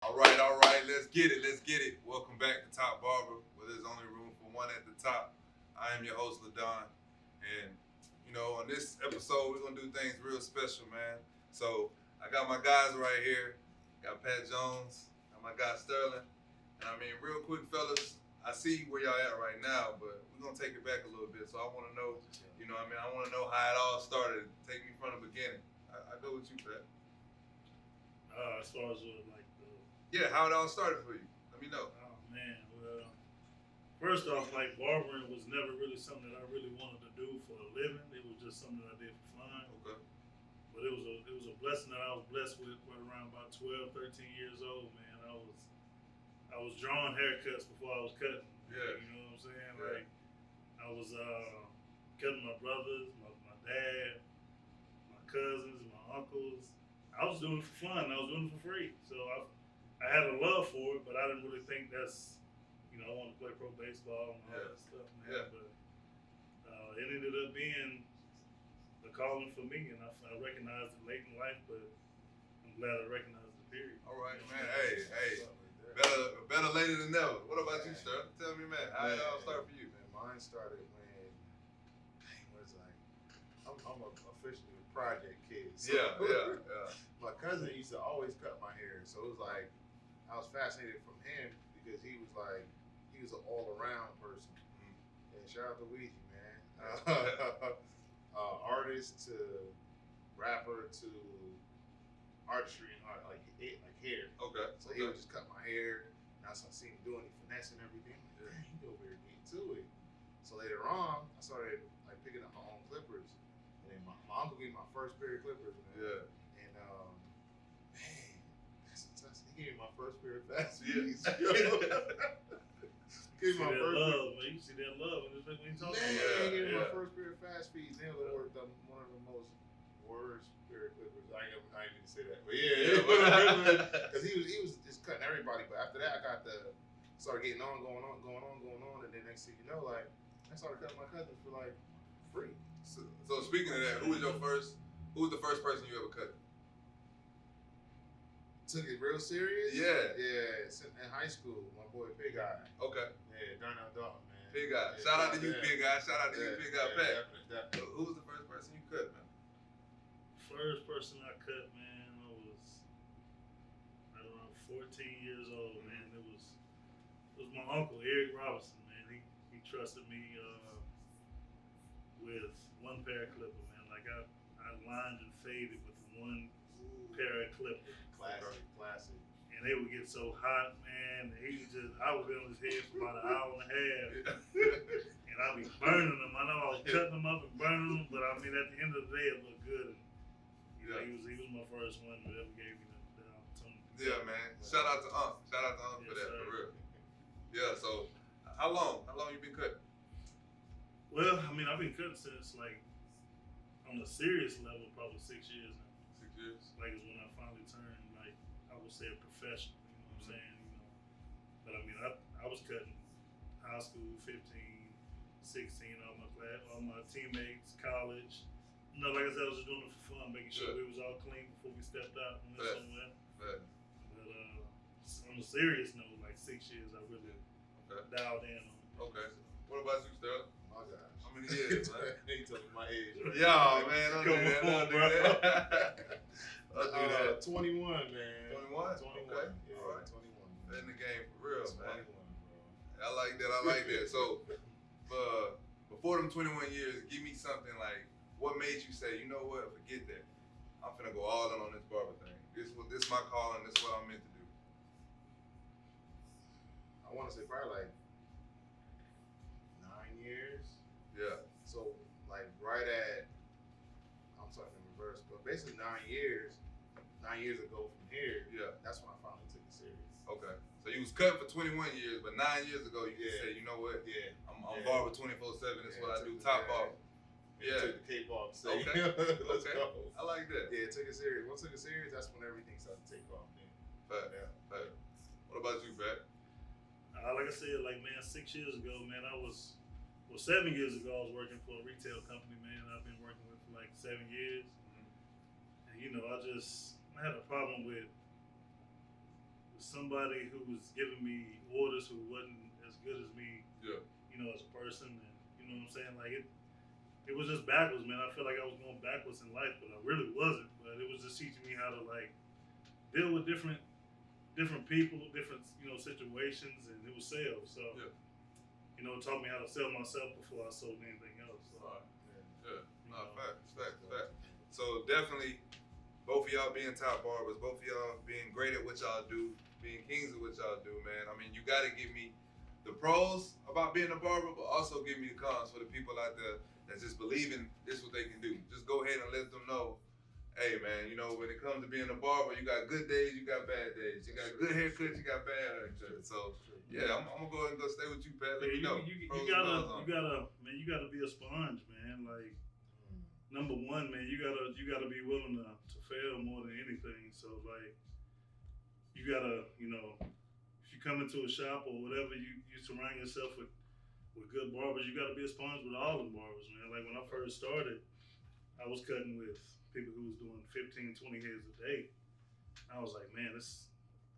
All right, let's get it. Welcome back to Top Barber, where there's only room for one at the top. I am your host, LaDon, and on this episode, we're gonna do things real special, man. So I got my guys right here. Got Pat Jones, got my guy Sterling, and I mean, real quick, fellas. I see where y'all at right now, but we're gonna take it back a little bit. So I want to know, I want to know how it all started. Take me from the beginning. I go with you, Pat. As far as Yeah, how it all started for you. Let me know. oh man, well, first off, barbering was never really something that I really wanted to do for a living. It was just something that I did for fun. Okay. But it was a blessing that I was blessed with around about 12, 13 years old, man. I was drawing haircuts before I was cutting. Yeah. You know what I'm saying? Yeah. Like I was cutting my brothers, my dad, my cousins, my uncles. I was doing it for fun. I was doing it for free. So I had a love for it, but I didn't really think that's, I wanted to play pro baseball and all that stuff, man. Yeah. But it ended up being the calling for me, and I recognized it late in life, but I'm glad I recognized the period. All right, man. Hey. Better later than never. What about you, Sterling? Tell me, man, how it all started for you? Man, mine started when, I'm officially a project kid. So Yeah. My cousin used to always cut my hair, so it was like, I was fascinated from him because he was an all-around person. Mm-hmm. And shout out to Weezy, man. Artist to rapper to artistry and art, like hair. Okay. So he would just cut my hair, and I seen him doing the finesse and everything. I'm like, dang, he over here getting to it. So later on, I started picking up my own clippers, and then my uncle gave me my first pair of clippers, man. Yeah. And man, he gave me my first pair of fast Yeah. fees. You see that love, man. You see that love when you talk Man, about he gave me Yeah. my first pair of fast fees. They were one of the most worst pair of clippers. I ain't even say that, but yeah, because he was just cutting everybody. But after that, started getting on, going on, and then next thing you know, I started cutting my cousins for free. So speaking of that, who was the first person you ever cut? Took it real serious. Yeah. In high school, my boy Big Eye. Okay. Yeah, Darnell Dalton, man. Big Guy. Yeah, Shout out to you, yeah. Big Guy. Shout out to you, Big Guy. Pat. Definitely. Who was the first person you cut, man? First person I cut, man, I was right around 14 years old, man. It was my uncle, Eric Robinson, man. He trusted me with one pair of clippers, man. I lined and faded with one pair of clippers. Classic. And they would get so hot, man. I would be on his head for about an hour and a half. And I'd be burning them. I know I was cutting them up and burning them, but I mean, at the end of the day, it looked good. And, he was my first one that ever gave me the opportunity. Yeah, man. Shout out to Unc. Shout out to Unc for that, sir. for real. Yeah. So, how long you been cutting? Well, I mean, I've been cutting since on a serious level, probably 6 years now. 6 years. Is when I finally turned, I would say a professional. You know what I'm saying? But I mean, I was cutting high school, 15, 16, all my teammates, college. Like I said, I was just doing it for fun, making sure it was all clean before we stepped out and went somewhere. But on a serious note, 6 years, I really dialed in on it. Okay. What about you, Sterling? My gosh. How many years, man? He told me my age. Yeah, man. Don't do that. Don't do that. Don't do that. 21, man. 21? 21. Okay. Yeah, All right. 21. In the game for real, 21, man. bro. I like that. So, before them 21 years, give me something what made you say, you know what, forget that. I'm finna go all in on this barber thing. This my calling. This is what I'm meant to do. I want to say probably 9 years. Yeah. So right at, I'm talking in reverse, but basically 9 years. 9 years ago from here. Yeah. That's when I finally took it serious. Okay. So you was cutting for 21 years, but 9 years ago you just said, you know what? Yeah. I'm barber 24/7. This is what I do. Top barber. Yeah. Took the cape off. So Okay. let's go. I like that. Yeah, took it serious. Once I took it serious, that's when everything started to take off. Fact. What about you, Pat? Like I said, 6 years ago, man, 7 years ago, I was working for a retail company, man. I've been working with for 7 years. Mm-hmm. And, I had a problem with somebody who was giving me orders who wasn't as good as me, Yeah. you know, as a person, and you know what I'm saying. Like it was just backwards, man. I felt like I was going backwards in life, but I really wasn't. But it was just teaching me how to like deal with different people, different situations, and it was sales. So Yeah. you know, it taught me how to sell myself before I sold anything else. So, All right. Yeah. you No, know. facts. So definitely, both of y'all being top barbers, both of y'all being great at what y'all do, being kings at what y'all do, man. I mean, you got to give me the pros about being a barber, but also give me the cons for the people out there that just believing this is what they can do. Just go ahead and let them know, hey, man, you know, when it comes to being a barber, you got good days, you got bad days. You got good haircuts, you got bad haircuts. So, yeah, I'm going to go ahead and go stay with you, Pat. Let me know. You Pros and cons on it. gotta be a sponge, man. Like, number one, man, you gotta be willing to fail more than anything. So like, you gotta, if you come into a shop or whatever, you surround yourself with good barbers. You gotta be a sponge with all the barbers, man. Like when I first started, I was cutting with people who was doing 15, 20 heads a day. I was like, man, this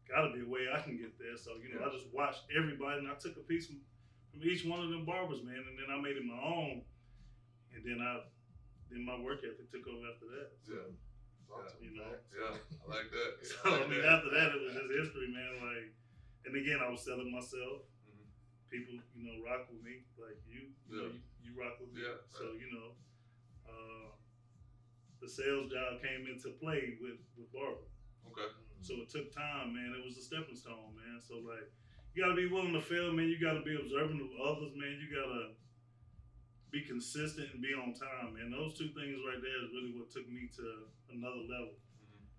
gotta be a way I can get there. So I just watched everybody and I took a piece from each one of them barbers, man, and then I made it my own. And then my work ethic took over after that. So, Yeah, I like that. So I mean, after that, it was just history, man. Like, and again, I was selling myself. Mhm. People, rock with me. Like you rock with me. Yeah, So the sales job came into play with Barber. Okay. So it took time, man. It was a stepping stone, man. So like, you gotta be willing to fail, man. You gotta be observant of others, man. You gotta be consistent and be on time, man. Those two things right there is really what took me to another level.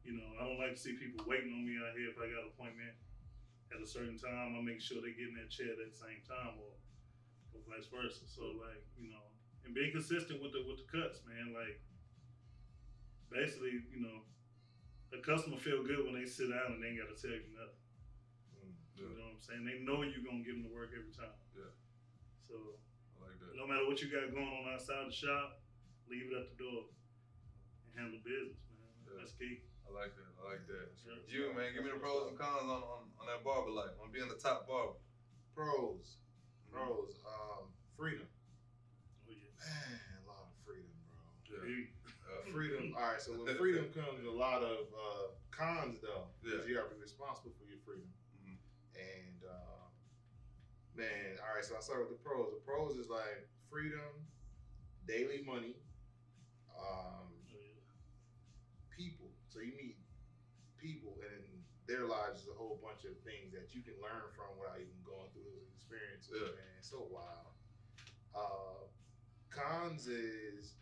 Mm-hmm. I don't like to see people waiting on me out here if I got an appointment at a certain time. I make sure they get in that chair at the same time or vice versa. So like, and being consistent with the cuts, man. Like basically, the customer feel good when they sit down and they ain't gotta tell you nothing. Yeah. You know what I'm saying? They know you're gonna give them the work every time. Yeah. So Like that. no matter what you got going on outside the shop, leave it at the door and handle business, man. Yeah. That's key. I like that. Yeah. You, man, give me the pros and cons on that barber life, on being the top barber. Pros. Freedom. Oh yeah. Man, a lot of freedom, bro. Yeah. Freedom. All right, so with freedom comes a lot of cons, though. Because you have to be responsible for your freedom. Mhm. And man, all right. So I start with the pros. The pros is like freedom, daily money, people. So you meet people, and their lives is a whole bunch of things that you can learn from without even going through those experiences. Yeah. Man, it's so wild. Cons is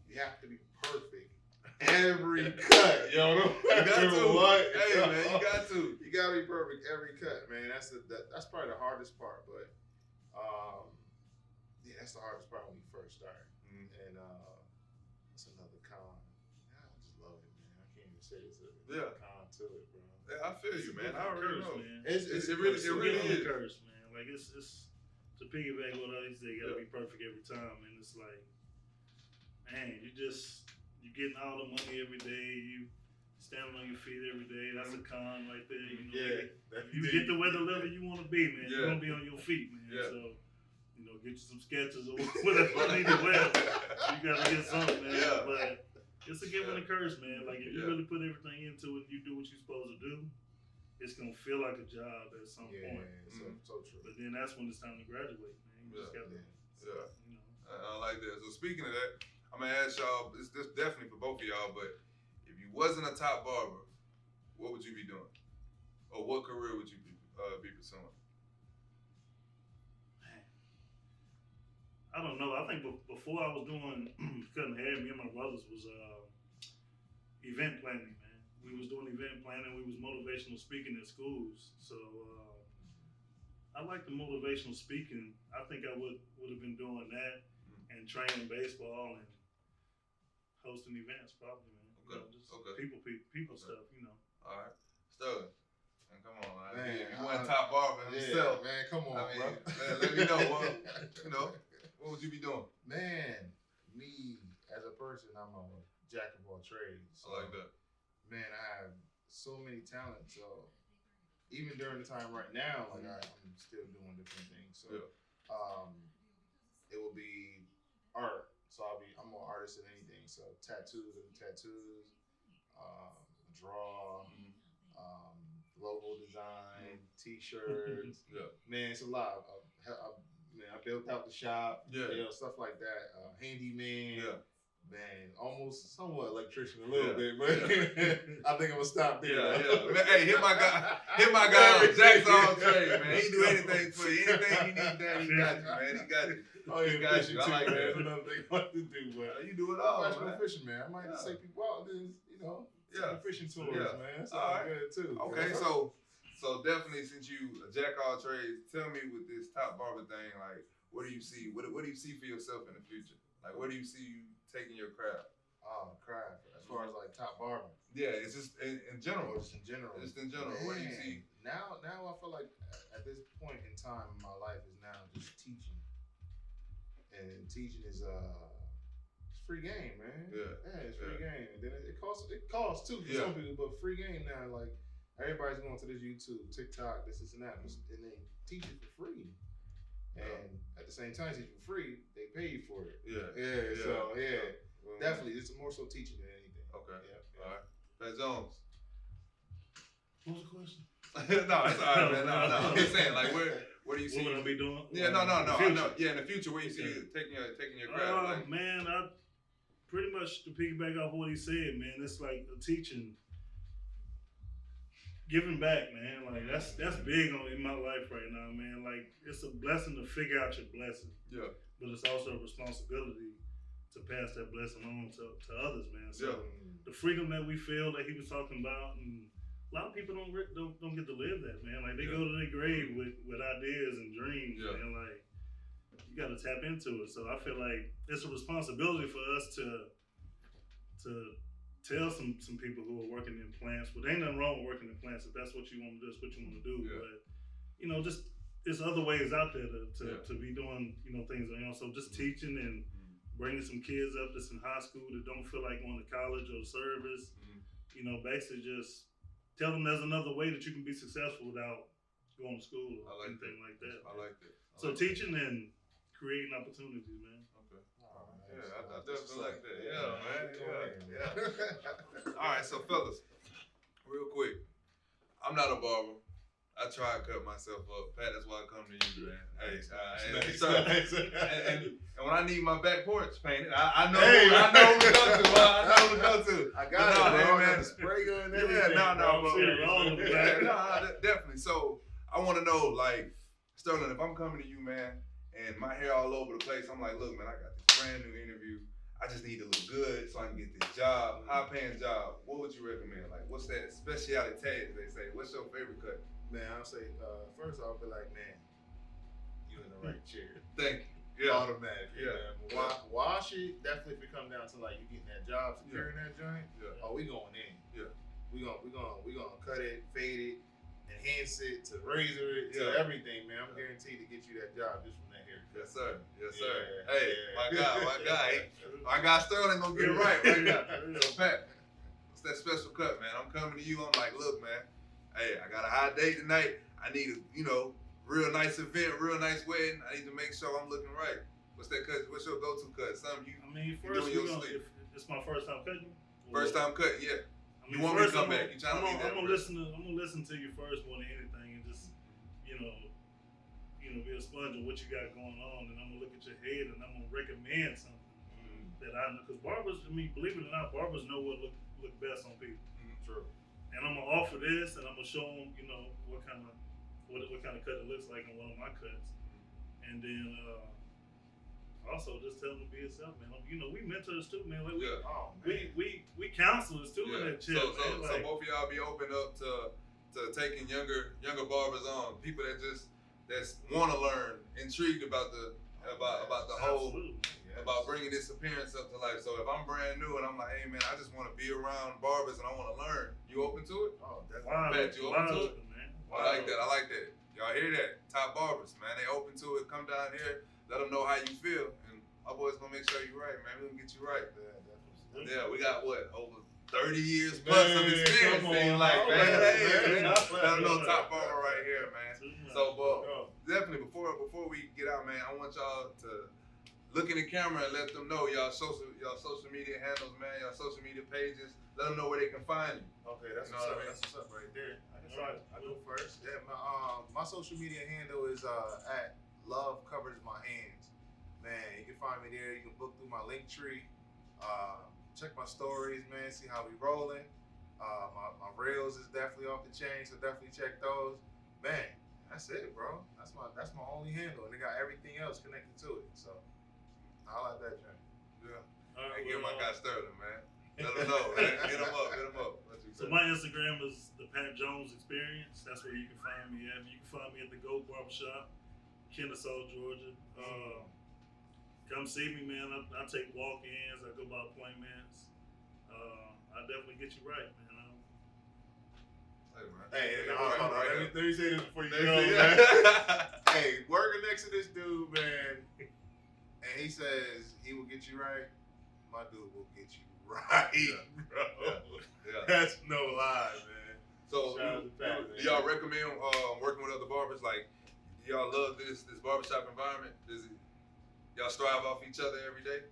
you have to be perfect every cut. Yo, You got to. What? Hey, man, you got to. You gotta be perfect every cut, man. That's probably the hardest part, but yeah, that's the hardest part when you first start. Mhm. And that's another con. I just love it, man. I can't even say it's a con to it, bro. Yeah, I feel you, man. I already know. Man. It really It's is. a curse, man. Like it's to piggyback what I say, you gotta be perfect every time, and it's like, man, you getting all the money every day. You standing on your feet every day. That's a con right there. You get to where the level you want to be, man. You're gonna be on your feet, man. Yeah. So get you some sketches or whatever you need to wear. You gotta get something, man. Yeah. But it's a give and a curse, man. Like if you really put everything into it, you do what you're supposed to do. It's gonna feel like a job at some point. So true. But then that's when it's time to graduate, man. You just gotta, I like that. So speaking of that, I'm gonna ask y'all. This definitely for both of y'all. But if you wasn't a top barber, what would you be doing, or what career would you be pursuing? Man, I don't know. I think before I was doing cutting hair, me and my brothers was event planning, man. We was doing event planning. We was motivational speaking at schools. So I like the motivational speaking. I think I would have been doing that and training baseball and hosting events, probably, man. People stuff, All right, Sterling. Man, come on, man. You went top barber himself. Man, come on, bro. Man, let me know. What would you be doing? Man, me as a person, I'm a jack of all trades. So, I like that. Man, I have so many talents. So even during the time right now, like I'm still doing different things. So, it will be art. So I'm more artist than anything. So tattoos, draw, logo design, T-shirts. Man, it's a lot. I built out the shop. Stuff like that. Handyman. Man, almost somewhat electrician a little bit, but I think I'm gonna stop there. Man, hey, hit my guy Jack's all trade, man. He do anything for you. Anything you need done, he got you, man. He got you. Oh, yeah, got you. Too, I like man. that. That's another thing I want to do, but you do it all, professional man. fishing, man. I might just take people out and fishing tours, man. That's all right. Good too. Okay, so definitely since you a jack all trades, tell me with this Top Barber thing, like, what do you see? What do you see for yourself in the future? Like, where do you see you taking your craft? Craft. As far as like Top Barber. Yeah, it's just in general. Just in general. Man, where do you see? Now I feel like at this point in time in my life is now just teaching. And teaching is it's free game, man. Yeah, it's free game. And then it costs too for some people, but free game now. Like everybody's going to this YouTube, TikTok, this and that, and they teach it for free. And at the same time, teach it for free, they pay you for it. So definitely, it's more so teaching than anything. Okay. All right. Pat Jones. What was the question? No, it's all right, man. No. I'm just saying, like, where do you see? What would I be doing? Yeah, no. I know. Yeah, in the future, where you see you taking your craft? Like? Man, I pretty much to piggyback off what he said, man. It's like a teaching, giving back, man. Like that's big in my life right now, man. Like it's a blessing to figure out your blessing. Yeah. But it's also a responsibility to pass that blessing on to others, man. So the freedom that we feel that he was talking about, and a lot of people don't get to live that, man. Like they go to their grave with ideas and dreams, man. Like you got to tap into it. So I feel like it's a responsibility for us to tell some people who are working in plants. But there ain't nothing wrong with working in plants if that's what you want to do. That's what you want to do. But just there's other ways out there to be doing things. So just teaching and bringing some kids up that's in high school that don't feel like going to college or service. Basically just tell them there's another way that you can be successful without going to school or anything like that. I like that. So teaching and creating opportunities, man. Okay. I definitely like that. Yeah, man. Yeah. All right, so fellas, real quick, I'm not a barber. I try to cut myself up. Pat, that's why I come to you, man. Hey, and when I need my back porch painted, I know who to go to. I know who to go to. I got it, bro. Man. The spray gun and everything. Definitely. So I want to know, like, Sterling, if I'm coming to you, man, and my hair all over the place, I'm like, look, man, I got this brand new interview. I just need to look good so I can get this job, high-paying job. What would you recommend? Like, what's that specialty tag they say? What's your favorite cut? Man, I'll say, first I'll be like, man, you in the right chair. Thank you. Yeah. Automatically. Man. Wash it, definitely if it come down to like you getting that job securing that joint. Oh, we going in. We gonna cut it, fade it, enhance it, to razor it, to everything, man. I'm guaranteed to get you that job just from that haircut. Yes, sir. Hey, my guy Sterling gonna get it right right now. So Pat, what's that special cut, man? I'm coming to you. I'm like, look, man. Hey, I got a hot date tonight. I need a, real nice event, real nice wedding. I need to make sure I'm looking right. What's that cut? What's your go-to cut? Something first it's my first time cutting. First time cutting, yeah. You want me to come back? You trying to be that? I'm gonna listen to you first more than anything, and just be a sponge of what you got going on, and I'm gonna look at your head, and I'm gonna recommend something that I know, because barbers, believe it or not, barbers know what look best on people. True. And I'm gonna offer this, and I'm gonna show them, what kind of cut it looks like on one of my cuts, and then also just tell them to be yourself, man. We mentors too, man. Like we counselors too in that shit. So both of y'all be open up to taking younger barbers on, people that want to learn, intrigued about the whole. About bringing this appearance up to life. So if I'm brand new and I'm like, hey man, I just want to be around barbers and I want to learn, you open to it? Oh, definitely. Pat, you open to it? Man. I like that. Y'all hear that? Top barbers, man. They open to it. Come down here. Let them know how you feel. And our boys gonna make sure you're right, man. We're gonna get you right. Yeah, we got what? Over 30 years plus of experience. Seems like, man. Hey, let them know Top Barber right here, man. So, but definitely before we get out, man, I want y'all to look in the camera and let them know y'all social media handles, man, y'all social media pages. Let them know where they can find you. Okay, that's what's up. That's what's up right there. I go first. Yeah, my social media handle is at Love Covers My Hands. Man, you can find me there. You can book through my link tree. Check my stories, man. See how we rolling. My reels is definitely off the chain, so definitely check those. Man, that's it, bro. That's my only handle, and they got everything else connected to it. So I like that, Jay. Yeah. Hey, give my guy Sterling, man. Let him know, man. Hit him up. So my Instagram is the Pat Jones Experience. That's where you can find me at. You can find me at the Gold Barbershop, Kennesaw, Georgia. Come see me, man. I take walk-ins. I go by appointments. I definitely get you right, man. Hey, hold on. Let me say this before you go, man. Hey, working next to this dude, man, and he says he will get you right. My dude will get you right, bro. Yeah. That's no lie, man. So, do y'all recommend working with other barbers? Like, do y'all love this barbershop environment? Y'all strive off each other every day?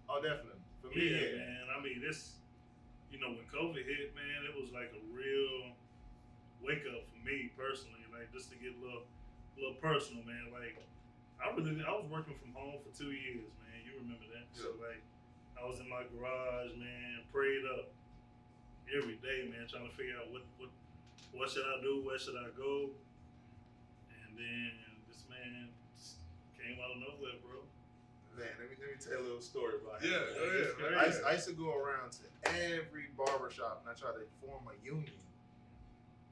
Oh, definitely. For me, yeah. Man. I mean, when COVID hit, man, it was like a real wake up for me personally. Like, just to get a little personal, man. Like, I was working from home for 2 years, man. You remember that? Yeah. So, like, I was in my garage, man, prayed up every day, man, trying to figure out what should I do, where should I go, and then this man just came out of nowhere, bro. Man, let me tell you a little story about it. Yeah, go ahead. I used to go around to every barbershop and I tried to form a union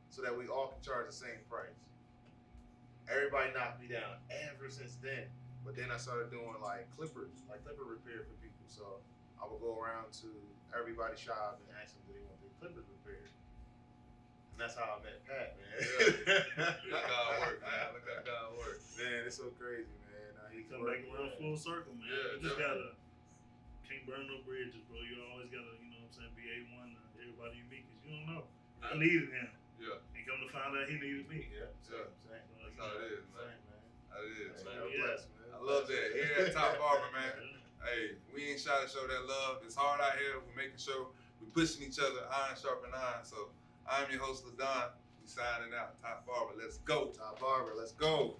so that we all can charge the same price. Everybody knocked me down ever since then. But then I started doing like clipper repair for people. So I would go around to everybody's shop and ask them do they want their clippers repaired. And that's how I met Pat, man. Yeah. Look how it works, man. Look how it works. Man, it's so crazy, man. He come back around full circle, man. Yeah, you just can't burn no bridges, bro. You always gotta, you know what I'm saying, be A1 to everybody you meet, because you don't know. I needed him. Yeah. And come to find out he needed me. Yeah. Same. That's how it is, man. That is, man. Blessed, man. I love that. Here at Top Barber, man. Hey, we ain't shy to show that love. It's hard out here. We're making sure we're pushing each other, iron sharpen iron. So I'm your host, LaDon. We signing out. Top Barber. Let's go. Top Barber. Let's go.